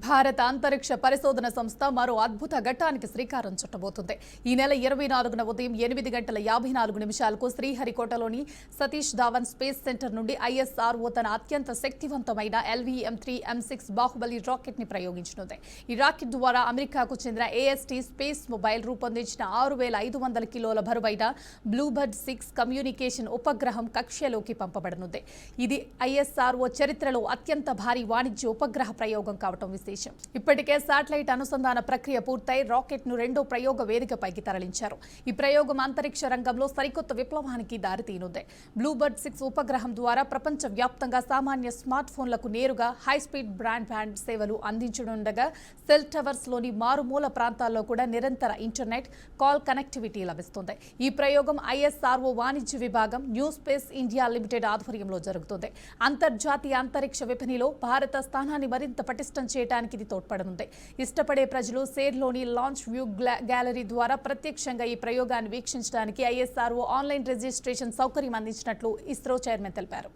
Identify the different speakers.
Speaker 1: భారత అంతరిక్ష పరిశోధన సంస్థ మరో అద్భుత ఘట్టానికి శ్రీకారం చుట్టబోతుంది. ఈ నెల 24న ఉదయం 8:54 శ్రీహరికోటలోని సతీష్ ధావన్ స్పేస్ సెంటర్ నుండి ISRO తన అత్యంత శక్తివంతమైన LVM-3 M6 బాహుబలి రాకెట్ ని ప్రయోగించనుంది. ఈ రాకెట్ ద్వారా అమెరికాకు చెందిన AST స్పేస్ మొబైల్ రూపొందించిన 6500 కిలోల బరువైన బ్లూబర్డ్ 6 కమ్యూనికేషన్ ఉపగ్రహం కక్ష్యలోకి పంపబడనుంది. ఇది ISRO చరిత్రలో అత్యంత భారీ వాణిజ్య ఉపగ్రహ ప్రయోగం కావటం విశేషం. ఇప్పటికే శాటిలైట్ అనుసంధాన ప్రక్రియ పూర్తయి రాకెట్ ను రెండో ప్రయోగ వేదికపైకి తరలించారు. ఈ ప్రయోగం అంతరిక్ష రంగంలో సరికొత్త విప్లవానికి దారితీనుంది. బ్లూబర్డ్ 6 ఉపగ్రహం ద్వారా ప్రపంచ వ్యాప్తంగా సామాన్య స్మార్ట్ ఫోన్లకు నేరుగా హైస్పీడ్ బ్రాడ్బ్యాండ్ సేవలు అందించనుండగా సెల్ టవర్స్ లోని మారుమూల ప్రాంతాల్లో కూడా నిరంతర ఇంటర్నెట్ కాల్ కనెక్టివిటీ లభిస్తుంది. ఈ ప్రయోగం ISRO వాణిజ్య విభాగం న్యూ స్పేస్ ఇండియా లిమిటెడ్ ఆధ్వర్యంలో జరుగుతుంది. అంతర్జాతీయ అంతరిక్ష విపణిలో భారత స్థానాన్ని మరింత పటిష్టం చేయడానికి ఇది తోడ్పడనుంది. ఇష్టపడే ప్రజలు సేర్లోని లాంచ్ వ్యూ గ్యాలరీ ద్వారా ప్రత్యక్షంగా ఈ ప్రయోగాన్ని వీక్షించడానికి ISRO ఆన్లైన్ రిజిస్ట్రేషన్ సౌకర్యం అందించినట్లు ఇస్రో చైర్మన్ తెలిపారు.